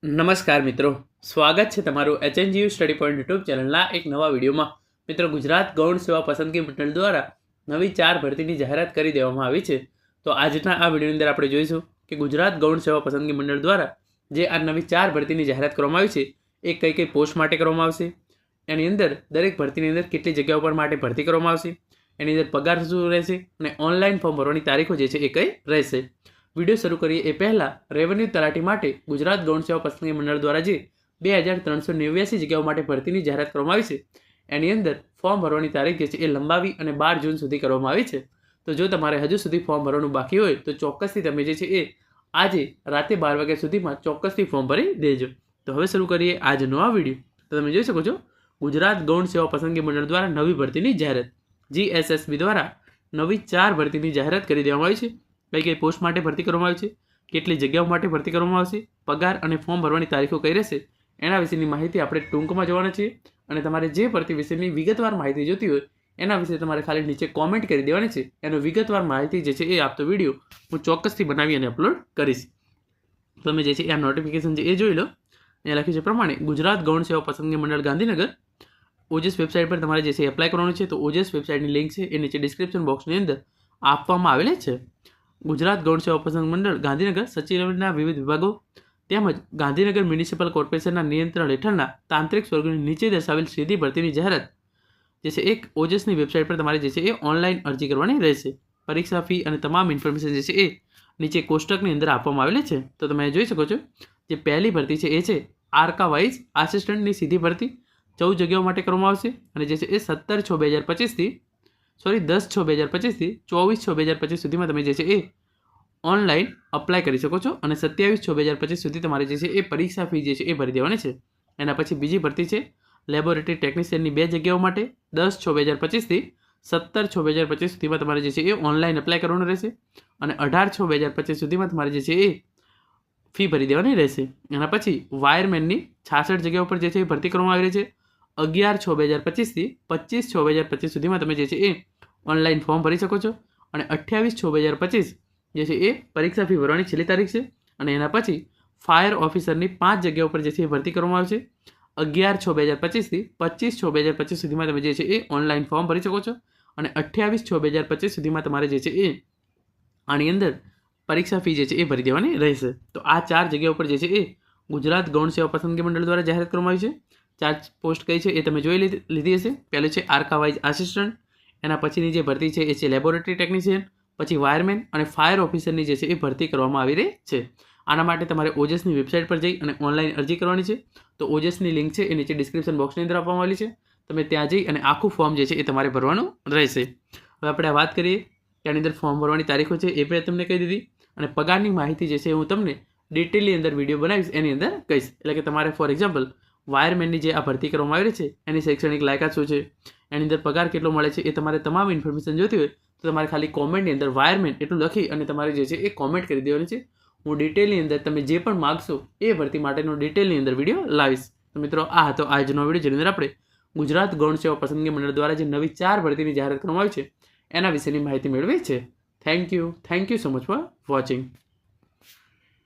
નમસ્કાર મિત્રો, સ્વાગત છે તમારું HNGU સ્ટડી પોઈન્ટ યુટ્યુબ ચેનલના એક નવા વિડીયોમાં. મિત્રો, ગુજરાત ગૌણ સેવા પસંદગી મંડળ દ્વારા નવી 4 ભરતીની જાહેરાત કરી દેવામાં આવી છે. તો આજના આ વિડીયોની અંદર આપણે જોઈશું કે ગુજરાત ગૌણ સેવા પસંદગી મંડળ દ્વારા જે આ નવી 4 ભરતીની જાહેરાત કરવામાં આવી છે એ કઈ કઈ પોસ્ટ માટે કરવામાં આવશે, એની અંદર દરેક ભરતીની અંદર કેટલી જગ્યાઓ પર માટે ભરતી કરવામાં આવશે, એની અંદર પગાર શું રહેશે અને ઓનલાઈન ફોર્મ ભરવાની તારીખો જે છે એ કઈ રહેશે. વિડીયો શરૂ કરીએ એ પહેલાં રેવન્યુ તલાટી માટે ગુજરાત ગૌણ સેવા પસંદગી મંડળ દ્વારા જે 2389 જગ્યાઓ માટે ભરતીની જાહેરાત કરવામાં આવી છે એની અંદર ફોર્મ ભરવાની તારીખ જે છે એ લંબાવી અને 12 જૂન સુધી કરવામાં આવી છે. તો જો તમારે હજુ સુધી ફોર્મ ભરવાનું બાકી હોય તો ચોક્કસથી તમે જે છે એ આજે રાતે 12 વાગ્યા સુધીમાં ચોક્કસથી ફોર્મ ભરી દેજો. તો હવે શરૂ કરીએ આજનો આ વિડીયો. તો તમે જોઈ શકો છો ગુજરાત ગૌણ સેવા પસંદગી મંડળ દ્વારા નવી ભરતીની જાહેરાત GSSB દ્વારા નવી 4 ભરતીની જાહેરાત કરી દેવામાં આવી છે. કઈ કઈ પોસ્ટ માટે ભરતી કરવામાં આવી છે, કેટલી જગ્યાઓ માટે ભરતી કરવામાં આવશે, પગાર અને ફોર્મ ભરવાની તારીખો કઈ રહેશે, એના વિશેની માહિતી આપણે ટૂંકમાં જોવાના છીએ. અને તમારે જે ભરતી વિશેની વિગતવાર માહિતી જોતી હોય એના વિશે તમારે ખાલી નીચે કોમેન્ટ કરી દેવાની છે. એનો વિગતવાર માહિતી જે છે એ આપતો વિડીયો હું ચોક્કસથી બનાવી અને અપલોડ કરીશ. તમે જે છે એ નોટિફિકેશન છે એ જોઈ લો. અહીંયા લખ્યું છે પ્રમાણે ગુજરાત ગૌણ સેવા પસંદગી મંડળ ગાંધીનગર ઓજસ વેબસાઇટ પર તમારે જે છે એપ્લાય કરવાનું છે. તો ઓજસ વેબસાઇટની લિંક છે એ નીચે ડિસ્ક્રિપ્શન બોક્સની અંદર આપવામાં આવેલી છે. ગુજરાત ગૌણ સેવા પસંદગી મંડળ ગાંધીનગર સચિવાલયના વિવિધ વિભાગો તેમજ ગાંધીનગર મ્યુનિસિપલ કોર્પોરેશનના નિયંત્રણ હેઠળના તાંત્રિક સ્વર્ગની નીચે દર્શાવેલ સીધી ભરતીની જાહેરાત જે છે એક ઓજસની વેબસાઇટ પર તમારે જે છે એ ઓનલાઈન અરજી કરવાની રહેશે. પરીક્ષા ફી અને તમામ ઇન્ફોર્મેશન જે છે એ નીચે કોષ્ટકની અંદર આપવામાં આવેલી છે. તો તમે જોઈ શકો છો જે પહેલી ભરતી છે એ છે આર્કાવાઇઝ આસિસ્ટન્ટની સીધી ભરતી 14 જગ્યાઓ માટે કરવામાં આવશે અને જે છે એ 17/6/2025 થી 10/6/2025 થી 24/6/2025 સુધીમાં તમે જે છે એ ઓનલાઈન અપ્લાય કરી શકો છો અને 27/6/2025 સુધી તમારે જે છે એ પરીક્ષા ફી જે છે એ ભરી દેવાની છે. એના પછી બીજી ભરતી છે લેબોરેટરી ટેકનિશિયનની 2 જગ્યાઓ માટે 10/6/2025 થી 17/6/2025 સુધીમાં તમારે જે છે એ ઓનલાઈન અપ્લાય કરવાનું રહેશે અને 18/6/2025 સુધીમાં તમારે જે છે એ ફી ભરી દેવાની રહેશે. એના પછી વાયરમેનની 66 જગ્યાઓ પર જે છે એ ભરતી કરવામાં આવી રહી છે. 11/6/2025 થી 25/6/2025 સુધીમાં તમે જે છે એ ઓનલાઈન ફોર્મ ભરી શકો છો અને 28/6/2025 જે છે એ પરીક્ષા ફી ભરવાની છેલ્લી તારીખ છે. અને એના પછી ફાયર ઓફિસરની 5 જગ્યાઓ પર જે છે એ ભરતી કરવામાં આવશે. 11/6/2025 થી 25/6/2025 સુધીમાં તમે જે છે એ ઓનલાઈન ફોર્મ ભરી શકો છો અને 28/6/2025 સુધીમાં તમારે જે છે એ આની અંદર પરીક્ષા ફી જે છે એ ભરી દેવાની રહેશે. તો આ 4 જગ્યાઓ પર જે છે એ ગુજરાત ગૌણ સેવા પસંદગી મંડળ દ્વારા જાહેરાત કરવામાં આવી છે. 4 પોસ્ટ કઈ છે એ તમે જોઈ લીધી હશે. પહેલું છે આર્કાવાઇઝ આસિસ્ટન્ટ, એના પછીની જે ભરતી છે એ છે લેબોરેટરી ટેકનિશિયન, પછી વાયરમેન અને ફાયર ઓફિસરની જે છે એ ભરતી કરવામાં આવી રહી છે. આના માટે તમારે ઓજસની વેબસાઇટ પર જઈ અને ઓનલાઈન અરજી કરવાની છે. તો ઓજસની લિંક છે એ નીચે ડિસ્ક્રિપ્શન બોક્સની અંદર આપવામાં આવેલી છે. તમે ત્યાં જઈ અને આખું ફોર્મ જે છે એ તમારે ભરવાનું રહેશે. હવે આપણે વાત કરીએ ત્યાંની અંદર ફોર્મ ભરવાની તારીખો છે એ પણ તમને કહી દીધી અને પગારની માહિતી જે છે હું તમને ડિટેલની અંદર વિડીયો બનાવીશ એની અંદર કહીશ. એટલે કે તમારે ફોર એક્ઝામ્પલ વાયરમેનની જે આ ભરતી કરવામાં આવી રહી છે એની શૈક્ષણિક લાયકાત શું છે, એની અંદર પગાર કેટલો મળે છે, એ તમારે તમામ ઇન્ફોર્મેશન જોઈતી હોય તો તમારે ખાલી કોમેન્ટની અંદર વાયરમેન એટલું લખી અને તમારે જે છે એ કોમેન્ટ કરી દેવાની છે. હું ડિટેલની અંદર તમે જે પણ માગશો એ ભરતી માટેનો ડિટેલની અંદર વિડીયો લાવીશ. તો મિત્રો, આ હતો આજનો વિડીયો જેની અંદર આપણે ગુજરાત ગૌણ સેવા પસંદગી મંડળ દ્વારા જે નવી 4 ભરતીની જાહેરાત કરવામાં આવી છે એના વિશેની માહિતી મેળવી છે. Thank you so much for watching.